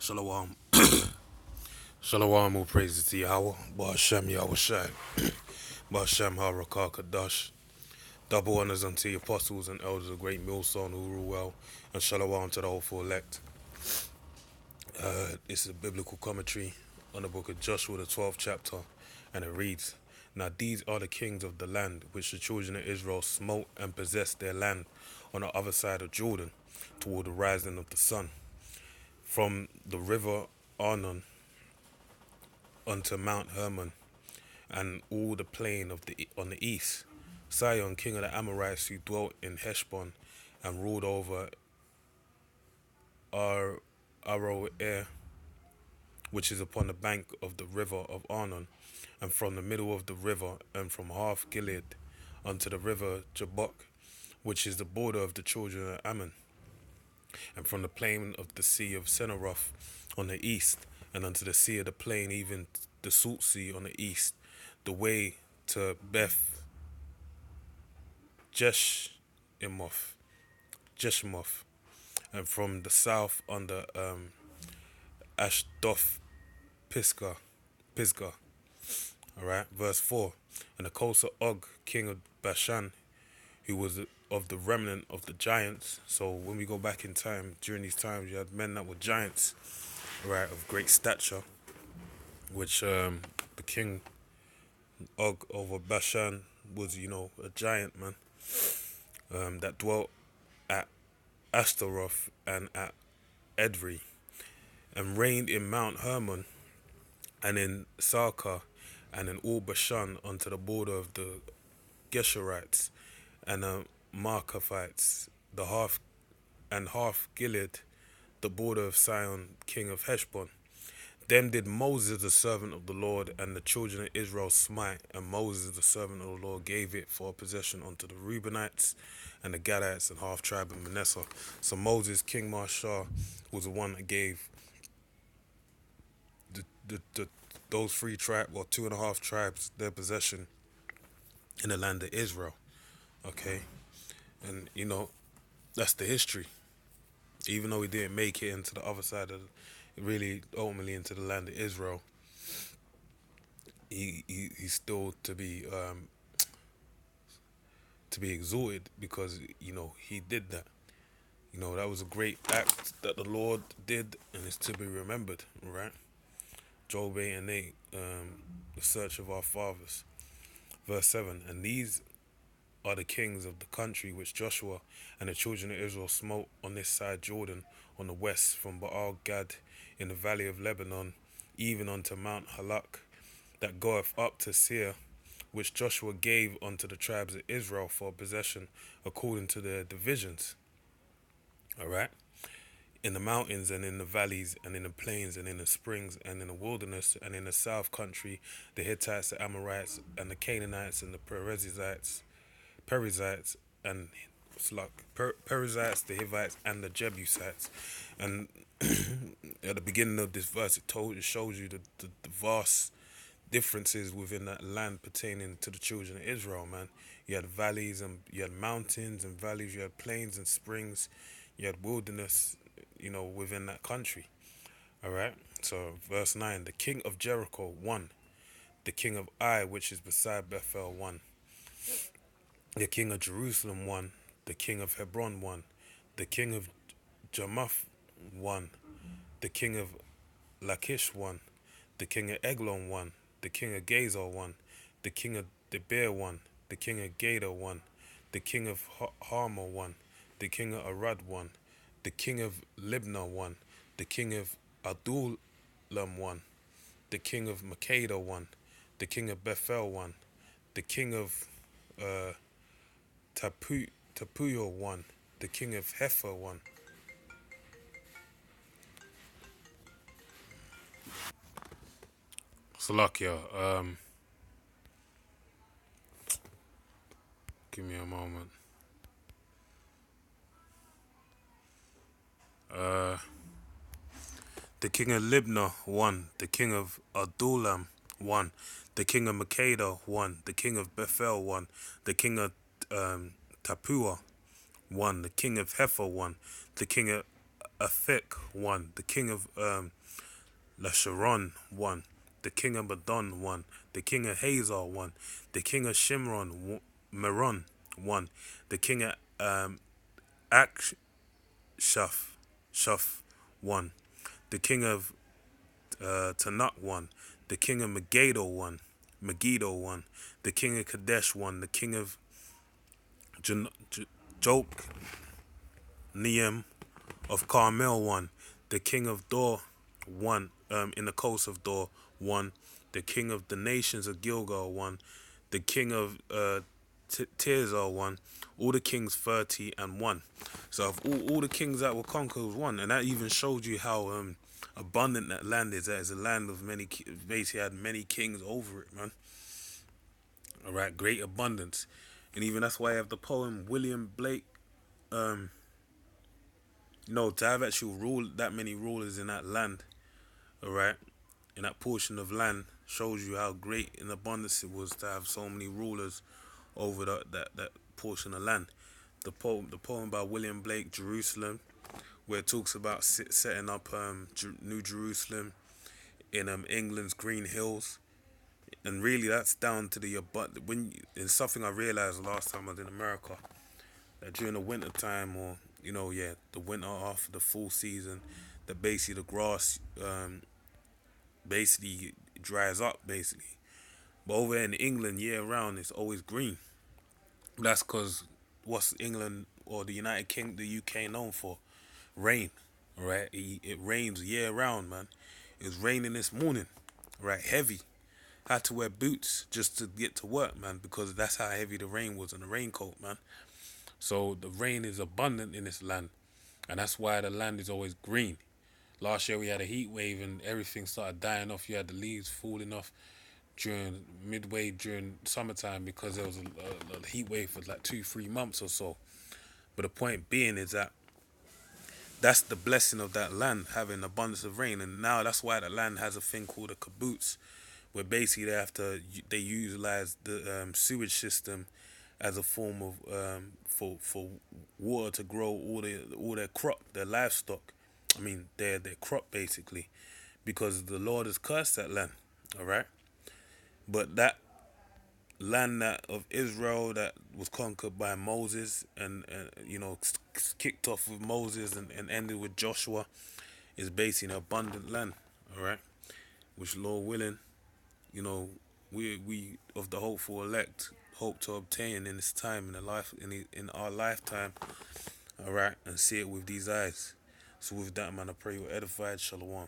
Shalom. Shalom, all praises to Yahweh. Ba'ashem Yahweh Shai. Ba'ashem HaRakah Kadash. Double honors unto the apostles and elders of great millstone who rule well. And shalom to the hopeful elect. This is a biblical commentary on the book of Joshua, the 12th chapter. And it reads, Now these are the kings of the land which the children of Israel smote and possessed their land on the other side of Jordan, toward the rising of the sun, from the river Arnon unto Mount Hermon, and all the plain of the on the east. Sihon, king of the Amorites, who dwelt in Heshbon, and ruled over Aroer, which is upon the bank of the river of Arnon, and from the middle of the river, and from half Gilead unto the river Jabbok, which is the border of the children of Ammon, and from the plain of the sea of Senaroth on the east, and unto the sea of the plain, even the salt sea on the east, the way to Beth Jeshimoth, and from the south under Ashdoth Pisgah. All right, verse 4. And the coast of Og, king of Bashan, who was of the remnant of the giants. So when we go back in time, during these times, you had men that were giants, right, of great stature, which the king Og over Bashan was, a giant man that dwelt at Ashtaroth and at Edrei, and reigned in Mount Hermon, and in Sarkar, and in all Bashan unto the border of the Geshurites, and the Markaphites, the half Gilead, the border of Sihon, king of Heshbon. Then did Moses, the servant of the Lord, and the children of Israel smite, and Moses, the servant of the Lord, gave it for a possession unto the Reubenites and the Gadites and half tribe of Manasseh. So Moses, King Marshall, was the one that gave those three tribes, or two and a half tribes, their possession in the land of Israel. Okay, and that's the history. Even though he didn't make it into the other side of, really ultimately into the land of Israel, he's still to be exalted because he did that. That was a great act that the Lord did, and it's to be remembered, right? Job 8 and 8, the search of our fathers. Verse 7, and these are the kings of the country which Joshua and the children of Israel smote on this side Jordan, on the west, from Baal Gad in the valley of Lebanon, even unto Mount Halak, that goeth up to Seir, which Joshua gave unto the tribes of Israel for possession according to their divisions. All right? In the mountains and in the valleys and in the plains and in the springs and in the wilderness and in the south country, the Hittites, the Amorites, and the Canaanites, and the Perizzites, and Perizzites, the Hivites, and the Jebusites. And at the beginning of this verse, it shows you the vast differences within that land pertaining to the children of Israel, man. You had valleys, and you had mountains and valleys, you had plains and springs, you had wilderness, within that country. All right. So verse 9, the king of Jericho, 1. The king of Ai, which is beside Bethel, 1. The king of Jerusalem, 1. The king of Hebron, 1. The king of Jarmuth, 1. The king of Lachish, 1. The king of Eglon, 1. The king of Gezer, 1. The king of Debir, 1. The king of Gader, 1. The king of Harmah, 1. The king of Arad, 1. The king of Libnah, 1. The king of Adullam, 1. The king of Makeda, 1. The king of Bethel, 1. The king of Tapuyo, 1. The king of Hefer, 1. Salakia, give me a moment. The king of Libnah, 1. The king of Adullam, 1. The king of Makeda, 1. The king of Bethel, 1. The king of Tapua, 1. The king of Hefer, 1. The king of Aphek won. The king of Lasharon won. The king of Badon won. The king of Hazar won. The king of Shimron Meron won. The king of Akshaf Shaf won. The king of Tanakh won. The king of Megiddo won. Megiddo won. The king of Kadesh won. The king of Jokneam of Carmel won. The king of Dor won. In the coast of Dor won. The king of the nations of Gilgal won. The king of Tirzah won. All the kings 30 and 1. So of all the kings that were conquered was one, and that even showed you how abundant that land is. That is a land of many. Basically, had many kings over it, man. All right, great abundance, and even that's why I have the poem William Blake. Um, to have actual rule that many rulers in that land, all right, in that portion of land shows you how great in abundance it was to have so many rulers over that portion of land. The poem by William Blake, Jerusalem, where it talks about setting up New Jerusalem in England's Green Hills, and really that's down to the when it's something I realized last time I was in America, that during the winter time, or the winter after the full season, that basically the grass basically dries up basically. But over in England, year round, it's always green. That's because what's England or the United Kingdom, the UK known for? Rain, right? It rains year round, man. It was raining this morning, right? Heavy. Had to wear boots just to get to work, man, because that's how heavy the rain was in the raincoat, man. So the rain is abundant in this land, and that's why the land is always green. Last year we had a heat wave and everything started dying off. You had the leaves falling off during midway during summertime because there was a heat wave for like 2 3 months or so. But the point being is that that's the blessing of that land having abundance of rain, and now that's why the land has a thing called a kibbutz, where basically they utilize the sewage system as a form of for water to grow all their crop, their livestock. I mean their crop basically, because the Lord has cursed that land. All right, but that land that of Israel that was conquered by Moses and kicked off with Moses and ended with Joshua is basically an abundant land. All right, which Lord willing, you know, we of the hopeful elect hope to obtain in this time in the life in our lifetime. All right, and see it with these eyes. So with that, man, I pray you're edified. Shalom.